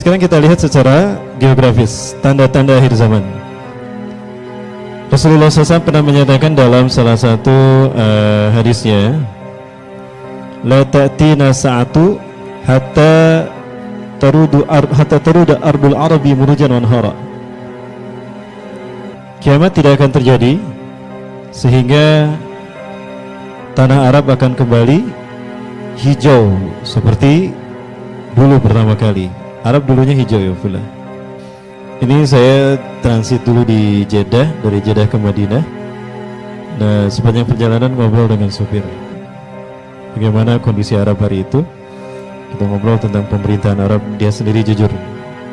Sekarang kita lihat secara geografis tanda-tanda akhir zaman. Rasulullah SAW pernah menyatakan dalam salah satu hadisnya, la ta'tina sa'atu hatta taruda ardul arabi murujan wanhara. Kiamat tidak akan terjadi sehingga tanah Arab akan kembali hijau seperti dulu pertama kali. Arab dulunya hijau ya pula. Ini saya transit dulu di Jeddah, dari Jeddah ke Madinah. Nah, sepanjang perjalanan ngobrol dengan supir. Bagaimana kondisi Arab hari itu? Kita ngobrol tentang pemerintahan Arab. Dia sendiri jujur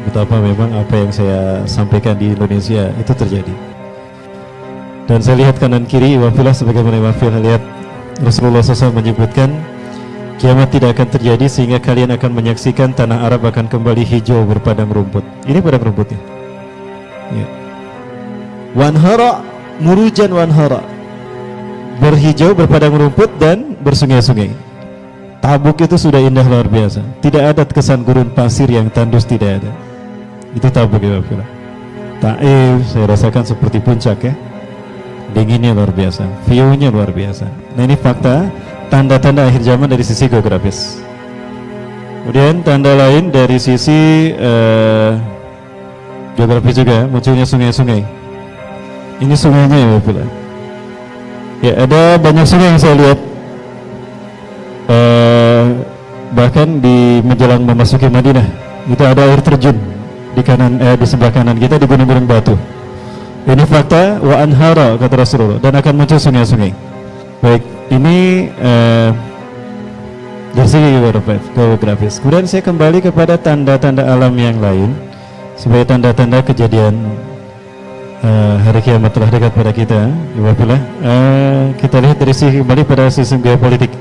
betapa memang apa yang saya sampaikan di Indonesia itu terjadi. Dan saya lihat kanan kiri, wafilah sebagaimana wafil lihat Rasulullah SAW menyebutkan kiamat tidak akan terjadi sehingga kalian akan menyaksikan tanah Arab akan kembali hijau berpadang rumput. Ini padang rumputnya ya. Wanhara murujan wanhara, berhijau berpadang rumput dan bersungai-sungai. Tabuk itu sudah indah luar biasa. Tidak ada kesan gurun pasir yang tandus, tidak ada. Itu Tabuk ya Bapak. Taif saya rasakan seperti puncak ya. Dinginnya luar biasa, view-nya luar biasa. Nah ini fakta, tanda-tanda akhir zaman dari sisi geografis. Kemudian tanda lain dari sisi geografis juga, munculnya sungai-sungai. Ini sungainya ya Bapak. Ya ada banyak sungai yang saya lihat. Bahkan di menjelang memasuki Madinah itu ada air terjun di kanan, di sebelah kanan kita di gunung-gunung batu. Ini fakta wa anhara kata Rasulullah, dan akan muncul sungai-sungai. Baik, ini dari segi geografis. Kemudian saya kembali kepada tanda-tanda alam yang lain sebagai tanda-tanda kejadian hari kiamat telah dekat pada kita. Wabillah, kita lihat dari sisi kembali pada sisi geopolitik.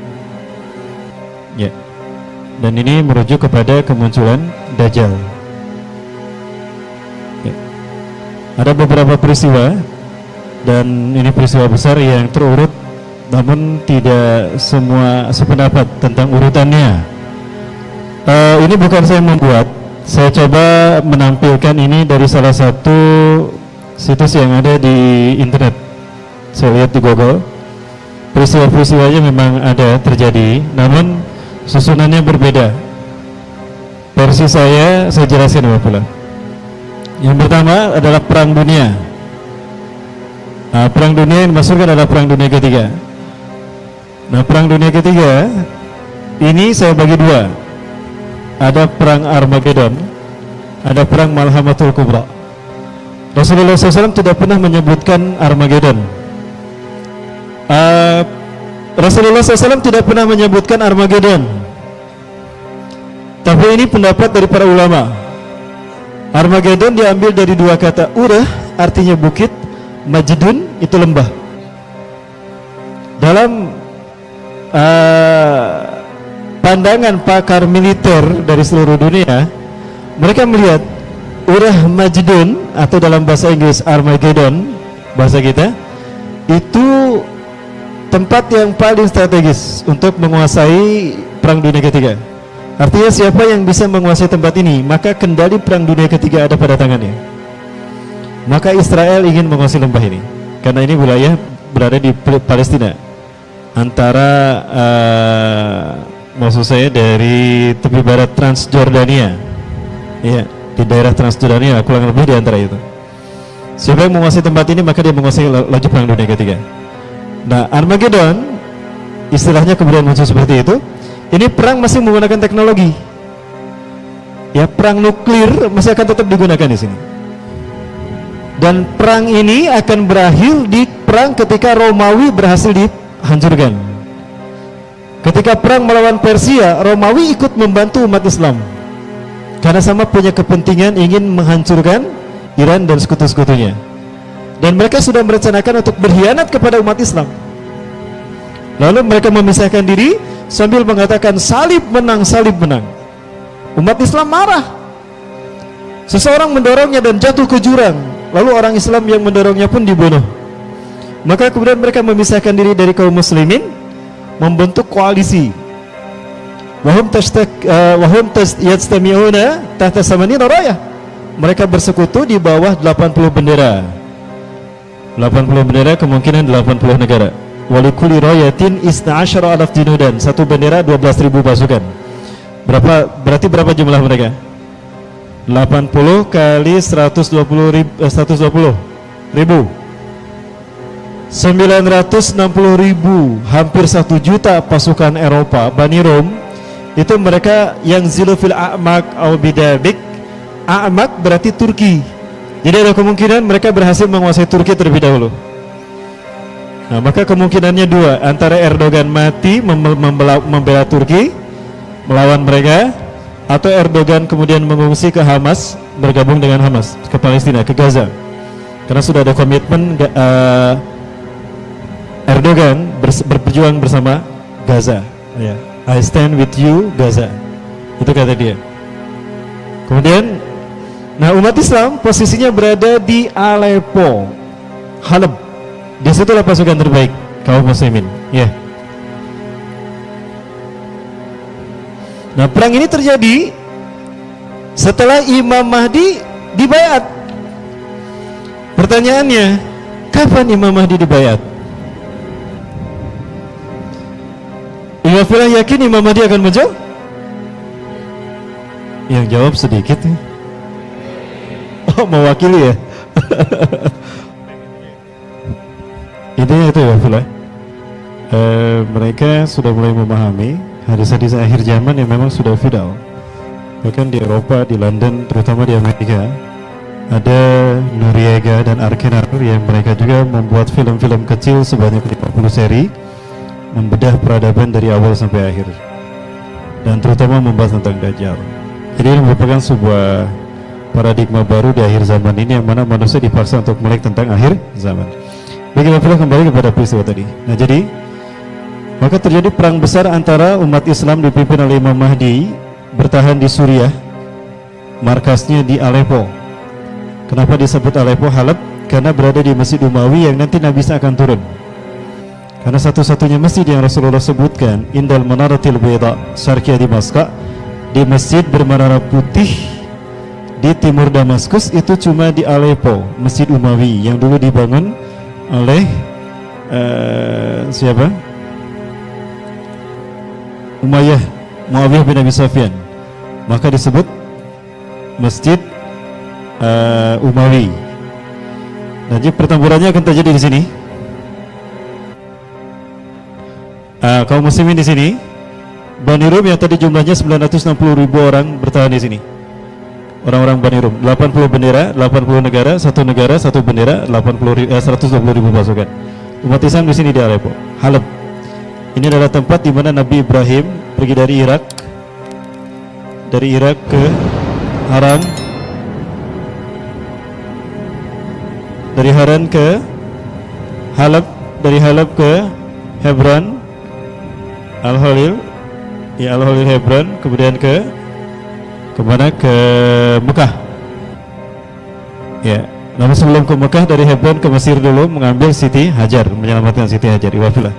Ya. Dan ini merujuk kepada kemunculan Dajjal. Ya. Ada beberapa peristiwa, dan ini peristiwa besar yang terurut, namun tidak semua sependapat tentang urutannya. Ini bukan saya membuat, saya coba menampilkan ini dari salah satu situs yang ada di internet. Saya lihat di Google, peristiwa-peristiwanya memang ada terjadi, namun susunannya berbeda. Versi saya jelaskan Bapak. Yang pertama adalah Perang Dunia. Perang Dunia yang dimaksudkan adalah Perang Dunia Ketiga. Nah, Perang Dunia Ketiga ini saya bagi dua. Ada Perang Armageddon, ada Perang Malhamatul Kubra. Rasulullah SAW tidak pernah menyebutkan Armageddon. Rasulullah SAW tidak pernah menyebutkan Armageddon. Tapi ini pendapat dari para ulama. Armageddon diambil dari dua kata, urah artinya bukit, majdun itu lembah. Dalam pandangan pakar militer dari seluruh dunia, mereka melihat urah majdun atau dalam bahasa Inggris Armageddon, bahasa kita, itu tempat yang paling strategis untuk menguasai Perang Dunia Ketiga. Artinya siapa yang bisa menguasai tempat ini, maka kendali Perang Dunia Ketiga ada pada tangannya. Maka Israel ingin menguasai lembah ini, karena ini wilayah berada di Palestina, antara maksud saya dari tepi barat Transjordania, ya, di daerah Transjordania, kurang lebih di antara itu. Siapa yang menguasai tempat ini, maka dia menguasai laju Perang Dunia Ketiga. Nah, Armageddon istilahnya kemudian muncul seperti itu. Ini perang masih menggunakan teknologi. Ya, perang nuklir masih akan tetap digunakan di sini. Dan perang ini akan berakhir di perang ketika Romawi berhasil dihancurkan. Ketika perang melawan Persia, Romawi ikut membantu umat Islam. Karena sama punya kepentingan ingin menghancurkan Iran dan sekutu-sekutunya. Dan mereka sudah merencanakan untuk berkhianat kepada umat Islam. Lalu mereka memisahkan diri sambil mengatakan salib menang, salib menang. Umat Islam marah. Seseorang mendorongnya dan jatuh ke jurang. Lalu orang Islam yang mendorongnya pun dibunuh. Maka kemudian mereka memisahkan diri dari kaum muslimin, membentuk koalisi. wahum yajtami'una tahta samanina rayah. Mereka bersekutu di bawah 80 bendera. 80 bendera kemungkinan 80 negara. Walikuli rayatin isna asyara alaf junudan. Satu bendera 12.000 pasukan. Berarti berapa jumlah mereka? 80 kali 120 ribu 960 ribu, hampir 1 juta pasukan Eropa. Bani Rom itu mereka yang zilufil a'mak au bidabik. A'mak berarti Turki. Jadi ada kemungkinan mereka berhasil menguasai Turki terlebih dahulu. Nah, maka kemungkinannya dua, antara Erdogan mati membela Turki melawan mereka, atau Erdogan kemudian mengungsi ke Hamas, bergabung dengan Hamas ke Palestina, ke Gaza. Karena sudah ada komitmen Erdogan berjuang bersama Gaza. Ya, I stand with you Gaza. Itu kata dia. Kemudian, nah umat Islam posisinya berada di Aleppo, Halab. Di situlah pasukan terbaik kaum muslimin. Ya. Nah, perang ini terjadi setelah Imam Mahdi dibayat. Pertanyaannya, kapan Imam Mahdi dibayat? Imam Filah yakin Imam Mahdi akan muncul? Yang jawab sedikit nih. Oh, mewakili ya. Intinya itu ya Filah. Mereka sudah mulai memahami hadis-hadis akhir zaman yang memang sudah viral. Bahkan di Eropa, di London, terutama di Amerika, ada Noriega dan Arkenar yang mereka juga membuat film-film kecil sebanyak 50 seri, membedah peradaban dari awal sampai akhir, dan terutama membahas tentang Dajjal. Jadi ini merupakan sebuah paradigma baru di akhir zaman ini, yang mana manusia dipaksa untuk melek tentang akhir zaman. Bagaimana kembali kepada peristiwa tadi. Nah, jadi maka terjadi perang besar antara umat Islam dipimpin oleh Imam Mahdi, bertahan di Suriah, markasnya di Aleppo. Kenapa disebut Aleppo, Halab? Karena berada di Masjid Umawi yang nanti Nabi Isa akan turun. Karena satu-satunya masjid yang Rasulullah sebutkan, Indal Manaratil Bayda, Syarqiyah Damaskus, di masjid bermenara putih di timur Damaskus, itu cuma di Aleppo, Masjid Umawi yang dulu dibangun oleh siapa? Umayyah, Muawiyah bin Abi Sufyan. Maka disebut Masjid Umawi. Nah, jadi pertempurannya akan terjadi di sini. Kaum muslimin di sini, Bani Rum yang tadi jumlahnya 960 ribu orang bertahan di sini. Orang-orang Bani Rum, 80 bendera, 80 negara, satu bendera, 120 ribu pasukan. Umat Islam di sini di Aleppo, Halab. Ini adalah tempat di mana Nabi Ibrahim pergi dari Irak ke Haran, dari Haran ke Halab, dari Halab ke Hebron, Al-Khalil, ya Al-Khalil Hebron, kemudian ke mana? Ke Mekah. Ya, namun sebelum ke Mekah, dari Hebron ke Mesir dulu, mengambil Siti Hajar, menyelamatkan Siti Hajar. Iwafilah.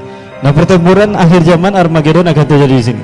Nah, pertempuran akhir zaman Armageddon akan terjadi di sini.